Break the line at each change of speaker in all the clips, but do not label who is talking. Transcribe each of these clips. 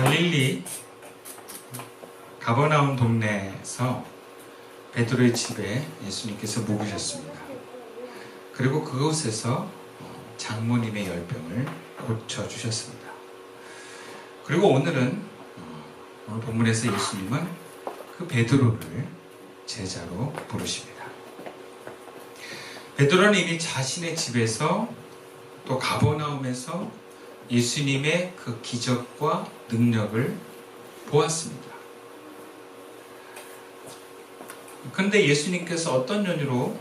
갈릴리 가버나움 동네에서 베드로의 집에 예수님께서 묵으셨습니다. 그리고 그곳에서 장모님의 열병을 고쳐주셨습니다. 그리고 오늘 본문에서 예수님은 그 베드로를 제자로 부르십니다. 베드로는 이미 자신의 집에서 또 가버나움에서 예수님의 그 기적과 능력을 보았습니다. 그런데 예수님께서 어떤 연유로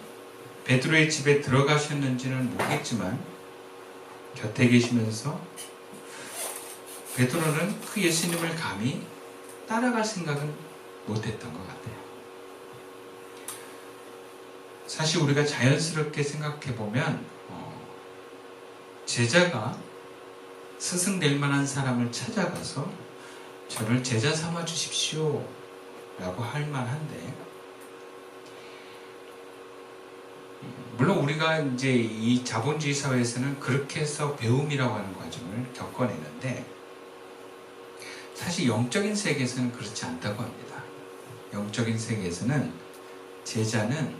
베드로의 집에 들어가셨는지는 모르겠지만 곁에 계시면서 베드로는 그 예수님을 감히 따라갈 생각은 못했던 것 같아요. 사실 우리가 자연스럽게 생각해보면 제자가 스승 될 만한 사람을 찾아가서 저를 제자 삼아 주십시오 라고 할 만한데, 물론 우리가 이제 이 자본주의 사회에서는 그렇게 해서 배움이라고 하는 과정을 겪어내는데, 사실 영적인 세계에서는 그렇지 않다고 합니다. 영적인 세계에서는 제자는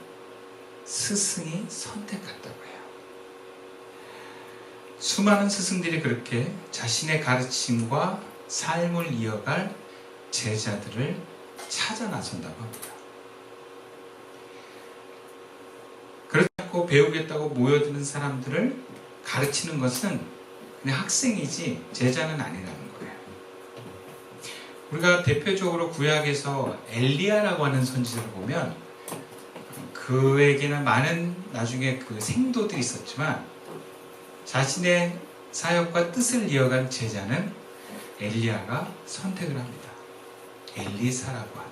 스승이 선택한다고 해요. 수많은 스승들이 그렇게 자신의 가르침과 삶을 이어갈 제자들을 찾아 나선다고 합니다. 그렇지 않고 배우겠다고 모여드는 사람들을 가르치는 것은 그냥 학생이지 제자는 아니라는 거예요. 우리가 대표적으로 구약에서 엘리야라고 하는 선지자를 보면 그에게는 많은 나중에 그 생도들이 있었지만 자신의 사역과 뜻을 이어간 제자는 엘리야가 선택을 합니다. 엘리사라고 하는.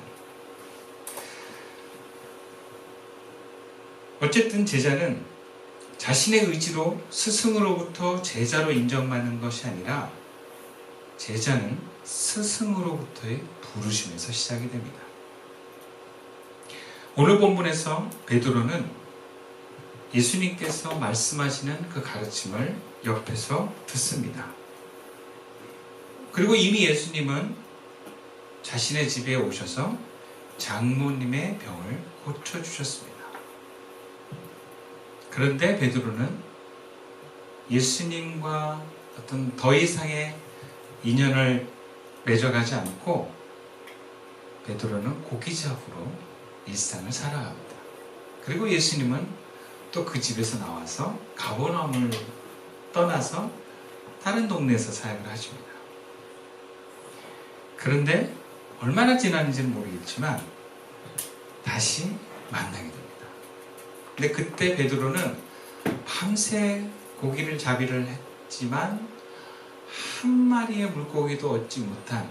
어쨌든 제자는 자신의 의지로 스승으로부터 제자로 인정받는 것이 아니라 제자는 스승으로부터의 부르심에서 시작이 됩니다. 오늘 본문에서 베드로는 예수님께서 말씀하시는 그 가르침을 옆에서 듣습니다. 그리고 이미 예수님은 자신의 집에 오셔서 장모님의 병을 고쳐주셨습니다. 그런데 베드로는 예수님과 어떤 더 이상의 인연을 맺어가지 않고 베드로는 고기잡으로 일상을 살아갑니다. 그리고 예수님은 또 그 집에서 나와서 가버나움을 떠나서 다른 동네에서 사역을 하십니다. 그런데 얼마나 지났는지는 모르겠지만 다시 만나게 됩니다. 근데 그때 베드로는 밤새 고기를 잡이를 했지만 한 마리의 물고기도 얻지 못한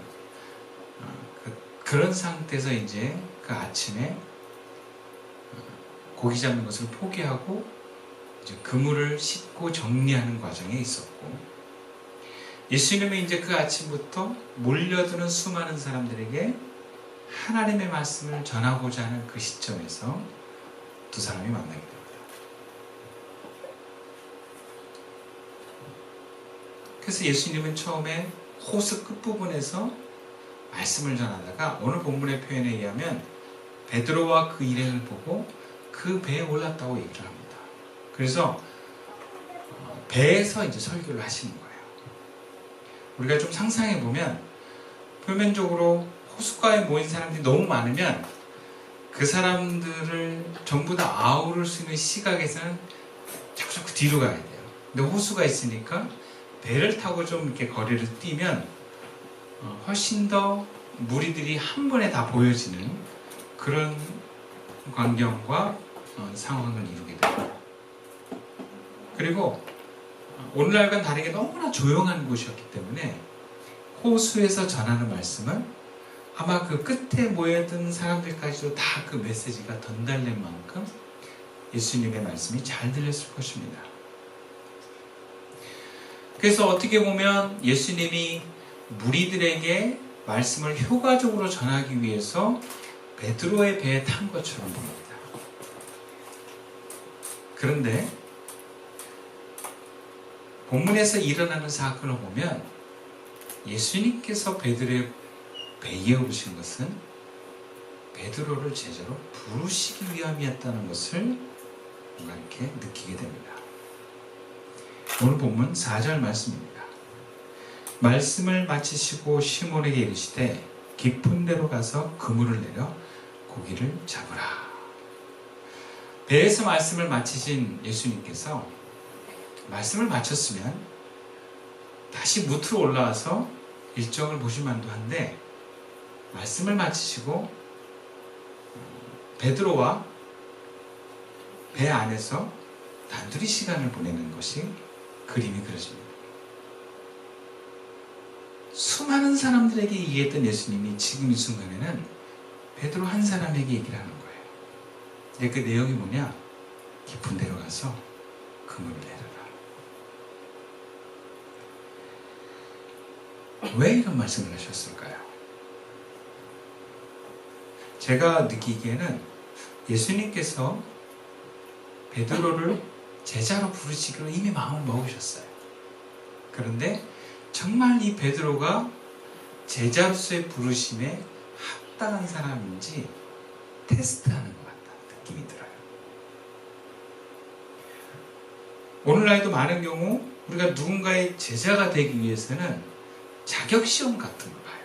그런 상태에서 이제 그 아침에 고기 잡는 것을 포기하고 이제 그물을 씻고 정리하는 과정에 있었고, 예수님이 이제 그 아침부터 몰려드는 수많은 사람들에게 하나님의 말씀을 전하고자 하는 그 시점에서 두 사람이 만나게 됩니다. 그래서 예수님은 처음에 호수 끝부분에서 말씀을 전하다가 오늘 본문의 표현에 의하면 베드로와 그 일행을 보고 그 배에 올랐다고 얘기를 합니다. 그래서 배에서 이제 설교를 하시는 거예요. 우리가 좀 상상해 보면 표면적으로 호숫가에 모인 사람들이 너무 많으면 그 사람들을 전부 다 아우를 수 있는 시각에서는 자꾸 뒤로 가야 돼요. 근데 호수가 있으니까 배를 타고 좀 이렇게 거리를 뛰면 훨씬 더 무리들이 한 번에 다 보여지는 그런 광경과 상황을 이루게 됩니다. 그리고 오늘날과는 다르게 너무나 조용한 곳이었기 때문에 호수에서 전하는 말씀은 아마 그 끝에 모여든 사람들까지도 다 그 메시지가 전달된 만큼 예수님의 말씀이 잘 들렸을 것입니다. 그래서 어떻게 보면 예수님이 무리들에게 말씀을 효과적으로 전하기 위해서 베드로의 배에 탄 것처럼 보입니다. 그런데 본문에서 일어나는 사건을 보면 예수님께서 베드로의 배에 오르신 것은 베드로를 제자로 부르시기 위함이었다는 것을 뭔가 이렇게 느끼게 됩니다. 오늘 본문 4절 말씀입니다. 말씀을 마치시고 시몬에게 이르시되 깊은 데로 가서 그물을 내려 고기를 잡으라. 배에서 말씀을 마치신 예수님께서 말씀을 마쳤으면 다시 무트로 올라와서 일정을 보실 만도 한데 말씀을 마치시고 베드로와 배 안에서 단둘이 시간을 보내는 것이 그림이 그려집니다. 수많은 사람들에게 얘기했던 예수님이 지금 이 순간에는 베드로 한 사람에게 얘기를 하는 거예요. 근데 그 내용이 뭐냐? 깊은 데로 가서 그물을 내려라. 왜 이런 말씀을 하셨을까요? 제가 느끼기에는 예수님께서 베드로를 제자로 부르시기로 이미 마음을 먹으셨어요. 그런데 정말 이 베드로가 제자로서의 부르심에 합당한 사람인지 테스트하는 것 같다 느낌이 들어요. 오늘날에도 많은 경우 우리가 누군가의 제자가 되기 위해서는 자격시험 같은 걸 봐요.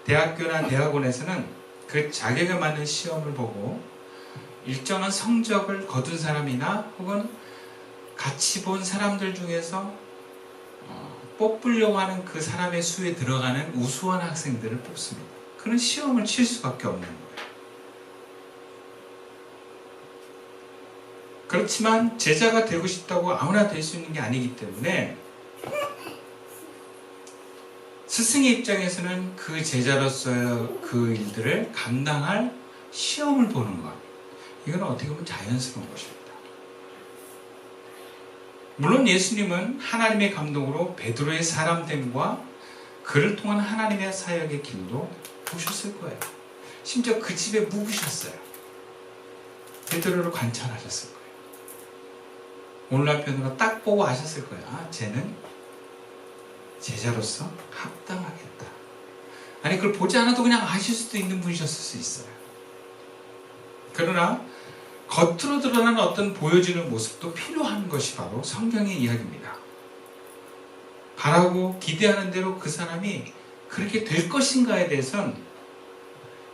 대학교나 대학원에서는 그 자격에 맞는 시험을 보고 일정한 성적을 거둔 사람이나 혹은 같이 본 사람들 중에서 뽑으려고 하는 그 사람의 수에 들어가는 우수한 학생들을 뽑습니다. 그런 시험을 칠 수밖에 없는 거예요. 그렇지만 제자가 되고 싶다고 아무나 될 수 있는 게 아니기 때문에 스승의 입장에서는 그 제자로서의 그 일들을 감당할 시험을 보는 것. 이건 어떻게 보면 자연스러운 것입니다. 물론 예수님은 하나님의 감동으로 베드로의 사람됨과 그를 통한 하나님의 사역의 길도 보셨을 거예요. 심지어 그 집에 묵으셨어요. 베드로를 관찰하셨을 거예요. 오늘날 표현으로 딱 보고 아셨을 거예요. 아, 쟤는 제자로서 합당하겠다. 아니, 그걸 보지 않아도 그냥 아실 수도 있는 분이셨을 수 있어요. 그러나 겉으로 드러나는 어떤 보여지는 모습도 필요한 것이 바로 성경의 이야기입니다. 바라고 기대하는 대로 그 사람이 그렇게 될 것인가에 대해서는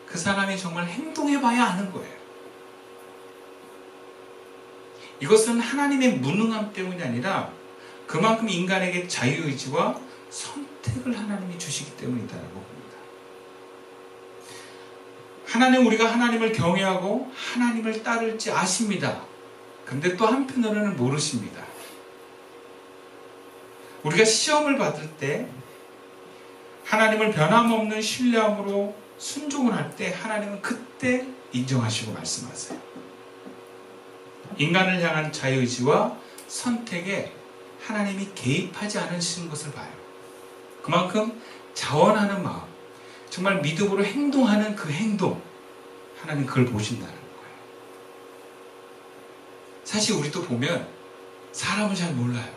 그 사람이 정말 행동해봐야 아는 거예요. 이것은 하나님의 무능함 때문이 아니라 그만큼 인간에게 자유의지와 선택을 하나님이 주시기 때문이다라고 봅니다. 하나님, 우리가 하나님을 경외하고 하나님을 따를지 아십니다. 근데 또 한편으로는 모르십니다. 우리가 시험을 받을 때 하나님을 변함없는 신뢰함으로 순종을 할 때 하나님은 그때 인정하시고 말씀하세요. 인간을 향한 자유의지와 선택에 하나님이 개입하지 않으시는 것을 봐요. 그만큼 자원하는 마음, 정말 믿음으로 행동하는 그 행동, 하나님 그걸 보신다는 거예요. 사실 우리도 보면 사람을 잘 몰라요.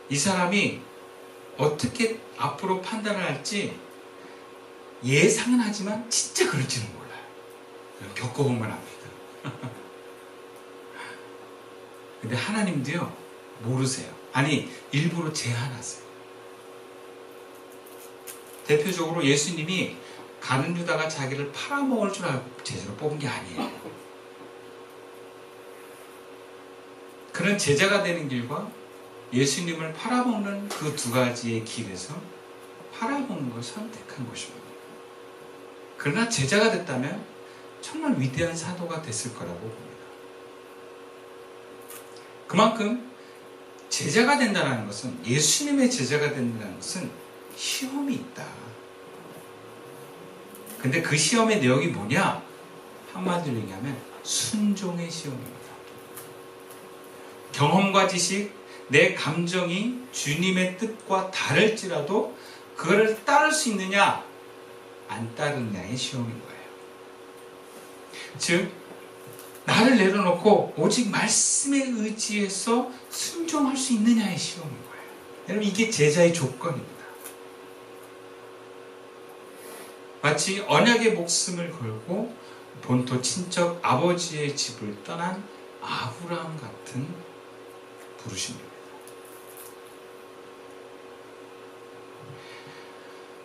이 사람이 어떻게 앞으로 판단을 할지 예상은 하지만 진짜 그럴지는 몰라요. 겪어보면 압니다. 근데 하나님도요, 모르세요. 아니, 일부러 제한하세요. 대표적으로 예수님이 가룟 유다가 자기를 팔아먹을 줄 알고 제자로 뽑은 게 아니에요. 그런 제자가 되는 길과 예수님을 팔아먹는 그 두 가지의 길에서 팔아먹는 걸 선택한 것입니다. 그러나 제자가 됐다면 정말 위대한 사도가 됐을 거라고 봅니다. 그만큼 제자가 된다는 것은, 예수님의 제자가 된다는 것은 시험이 있다. 근데 그 시험의 내용이 뭐냐? 한마디로 얘기하면 순종의 시험입니다. 경험과 지식, 내 감정이 주님의 뜻과 다를지라도 그거를 따를 수 있느냐, 안 따르느냐의 시험인 거예요. 즉, 나를 내려놓고 오직 말씀에 의지해서 순종할 수 있느냐의 시험인 거예요. 여러분, 이게 제자의 조건입니다. 마치 언약의 목숨을 걸고 본토 친척 아버지의 집을 떠난 아브라함 같은 부르심입니다.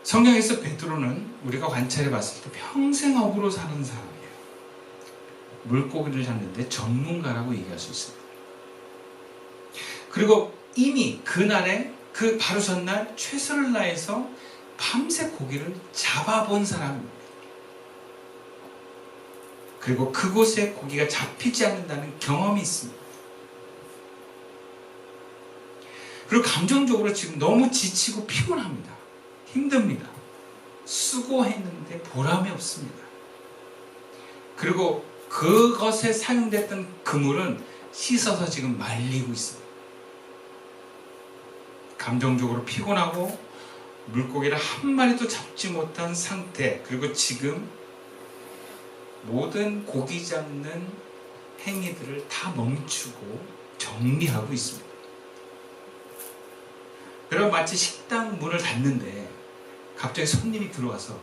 성경에서 베드로는 우리가 관찰해 봤을 때 평생 어부로 사는 사람이에요. 물고기를 잡는데 전문가라고 얘기할 수 있습니다. 그리고 이미 그날에 그 바로 전날 최선을 다해서 밤새 고기를 잡아본 사람입니다. 그리고 그곳에 고기가 잡히지 않는다는 경험이 있습니다. 그리고 감정적으로 지금 너무 지치고 피곤합니다. 힘듭니다. 수고했는데 보람이 없습니다. 그리고 그것에 사용됐던 그물은 씻어서 지금 말리고 있습니다. 감정적으로 피곤하고 물고기를 한 마리도 잡지 못한 상태, 그리고 지금 모든 고기 잡는 행위들을 다 멈추고 정리하고 있습니다. 여러분, 마치 식당 문을 닫는데 갑자기 손님이 들어와서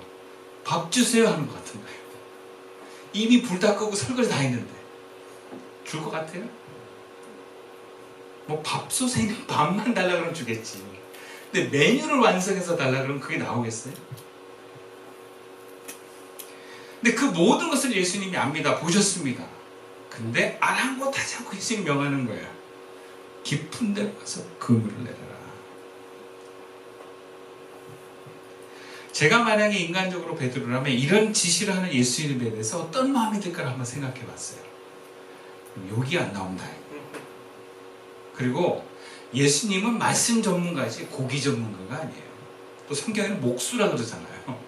밥 주세요 하는 것 같은 거예요. 이미 불 다 끄고 설거지 다 했는데 줄 것 같아요? 뭐 밥솥에 밥만 달라 그러면 주겠지. 근데 메뉴를 완성해서 달라 그러면 그게 나오겠어요? 근데 그 모든 것을 예수님이 압니다. 보셨습니다. 근데 아랑곳하지 않고 예수님이 명하는 거예요. 깊은 데로 가서 그물을 내려라. 제가 만약에 인간적으로 베드로라면 이런 지시를 하는 예수님에 대해서 어떤 마음이 들까를 한번 생각해 봤어요. 욕이 안 나오면 다행이에요. 그리고 예수님은 말씀 전문가지 고기 전문가가 아니에요. 또 성경에는 목수라 그러잖아요.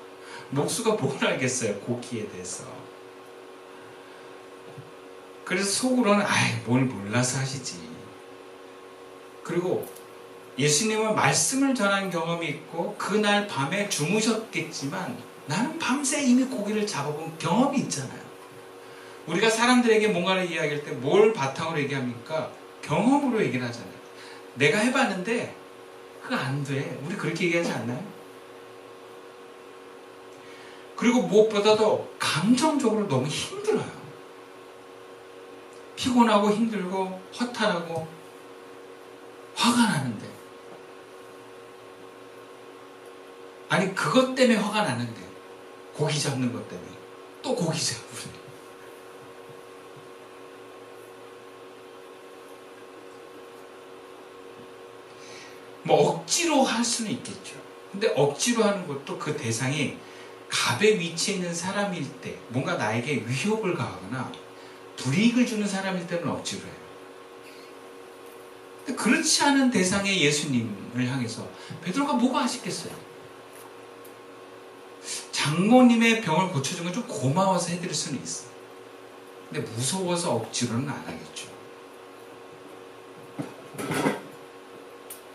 목수가 뭘 알겠어요, 고기에 대해서. 그래서 속으로는 뭘 몰라서 하시지. 그리고 예수님은 말씀을 전한 경험이 있고 그날 밤에 주무셨겠지만 나는 밤새 이미 고기를 잡아본 경험이 있잖아요. 우리가 사람들에게 뭔가를 이야기할 때 뭘 바탕으로 얘기합니까? 경험으로 얘기를 하잖아요. 내가 해봤는데 그거 안 돼. 우리 그렇게 얘기하지 않나요? 그리고 무엇보다도 감정적으로 너무 힘들어요. 피곤하고 힘들고 허탈하고 화가 나는데, 아니 그것 때문에 화가 나는데, 고기 잡는 것 때문에 또 고기 잡으래. 뭐 억지로 할 수는 있겠죠. 근데 억지로 하는 것도 그 대상이 갑의 위치에 있는 사람일 때, 뭔가 나에게 위협을 가하거나 불이익을 주는 사람일 때는 억지로 해요. 근데 그렇지 않은 대상의 예수님을 향해서 베드로가 뭐가 아쉽겠어요? 장모님의 병을 고쳐준 건 좀 고마워서 해드릴 수는 있어요. 근데 무서워서 억지로는 안 하겠죠.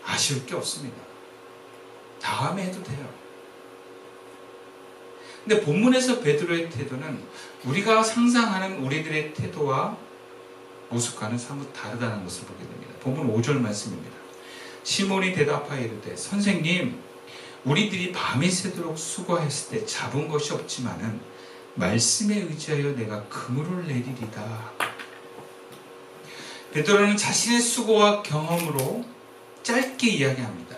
아쉬울 게 없습니다. 다음에 해도 돼요. 근데 본문에서 베드로의 태도는 우리가 상상하는 우리들의 태도와 모습과는 사뭇 다르다는 것을 보게 됩니다. 본문 5절 말씀입니다. 시몬이 대답하여 이르되 선생님, 우리들이 밤이 새도록 수고했을 때 잡은 것이 없지만은 말씀에 의지하여 내가 그물을 내리리다. 베드로는 자신의 수고와 경험으로 짧게 이야기합니다.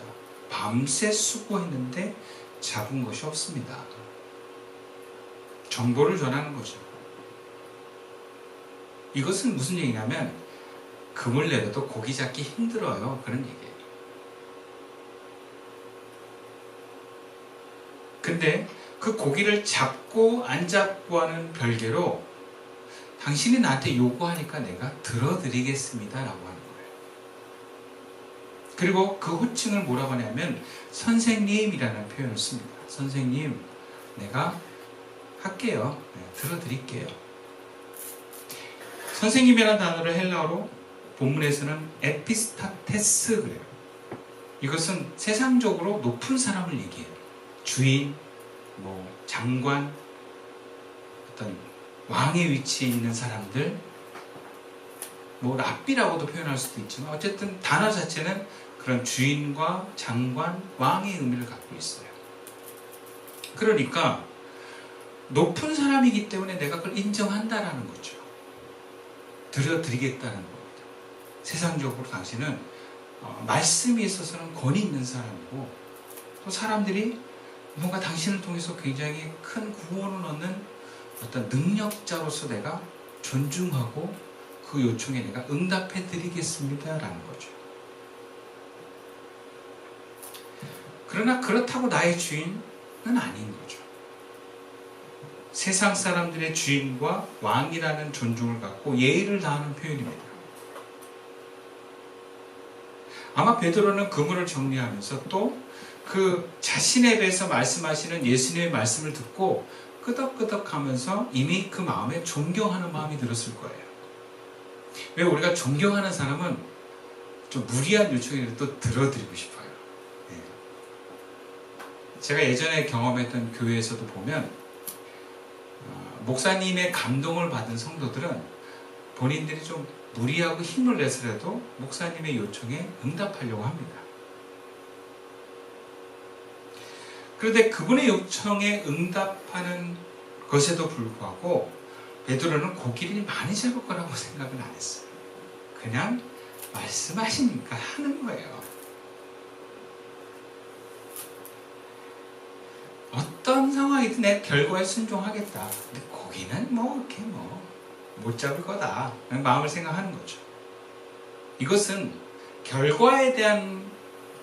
밤새 수고했는데 잡은 것이 없습니다. 정보를 전하는 거죠. 이것은 무슨 얘기냐면 그물 내려도 고기 잡기 힘들어요. 그런 얘기예요. 근데 그 고기를 잡고 안 잡고 하는 별개로 당신이 나한테 요구하니까 내가 들어드리겠습니다 라고 하는 거예요. 그리고 그 호칭을 뭐라고 하냐면 선생님이라는 표현을 씁니다. 선생님, 내가 할게요. 들어드릴게요. 선생님이라는 단어를 헬라어로 본문에서는 에피스타테스 그래요. 이것은 세상적으로 높은 사람을 얘기해요. 주인, 장관, 어떤 왕의 위치에 있는 사람들, 랍비라고도 표현할 수도 있지만 어쨌든 단어 자체는 그런 주인과 장관, 왕의 의미를 갖고 있어요. 그러니까 높은 사람이기 때문에 내가 그걸 인정한다라는 거죠. 들여드리겠다는 겁니다. 세상적으로 당신은 말씀에 있어서는 권위 있는 사람이고, 또 사람들이 뭔가 당신을 통해서 굉장히 큰 구원을 얻는 어떤 능력자로서 내가 존중하고 그 요청에 내가 응답해 드리겠습니다 라는 거죠. 그러나 그렇다고 나의 주인은 아닌 거죠. 세상 사람들의 주인과 왕이라는 존중을 갖고 예의를 다하는 표현입니다. 아마 베드로는 그물을 정리하면서 또 그 자신에 대해서 말씀하시는 예수님의 말씀을 듣고 끄덕끄덕 하면서 이미 그 마음에 존경하는 마음이 들었을 거예요. 왜 우리가 존경하는 사람은 좀 무리한 요청이라도 또 들어드리고 싶어요. 제가 예전에 경험했던 교회에서도 보면 목사님의 감동을 받은 성도들은 본인들이 좀 무리하고 힘을 내서라도 목사님의 요청에 응답하려고 합니다. 그런데 그분의 요청에 응답하는 것에도 불구하고 베드로는 고기를 많이 잡을 거라고 생각은 안 했어요. 그냥 말씀하시니까 하는 거예요. 어떤 상황이든 내 결과에 순종하겠다. 근데 고기는 뭐 이렇게 못 잡을 거다. 마음을 생각하는 거죠. 이것은 결과에 대한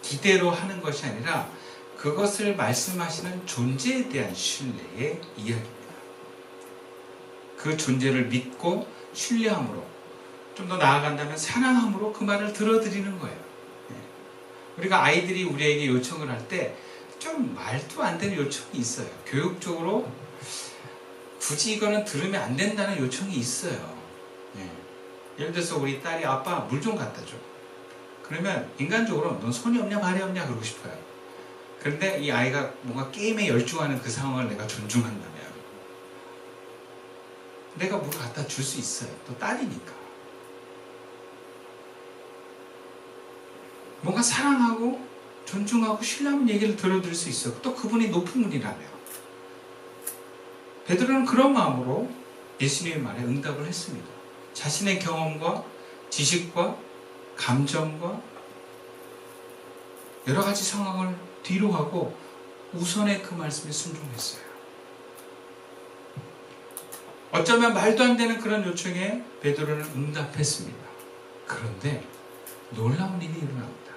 기대로 하는 것이 아니라 그것을 말씀하시는 존재에 대한 신뢰의 이야기입니다. 그 존재를 믿고 신뢰함으로, 좀 더 나아간다면 사랑함으로 그 말을 들어드리는 거예요. 우리가 아이들이 우리에게 요청을 할 때 좀 말도 안 되는 요청이 있어요. 교육적으로 굳이 이거는 들으면 안 된다는 요청이 있어요. 예를 들어서 우리 딸이 아빠 물 좀 갖다 줘. 그러면 인간적으로 넌 손이 없냐 발이 없냐 그러고 싶어요. 그런데 이 아이가 뭔가 게임에 열중하는 그 상황을 내가 존중한다면 내가 물 갖다 줄 수 있어요. 또 딸이니까. 뭔가 사랑하고 존중하고 신뢰하는 얘기를 들어드릴 수 있어요. 또 그분이 높은 분이라며. 베드로는 그런 마음으로 예수님의 말에 응답을 했습니다. 자신의 경험과 지식과 감정과 여러 가지 상황을 뒤로 하고 우선의 그 말씀에 순종했어요. 어쩌면 말도 안 되는 그런 요청에 베드로는 응답했습니다. 그런데 놀라운 일이 일어납니다.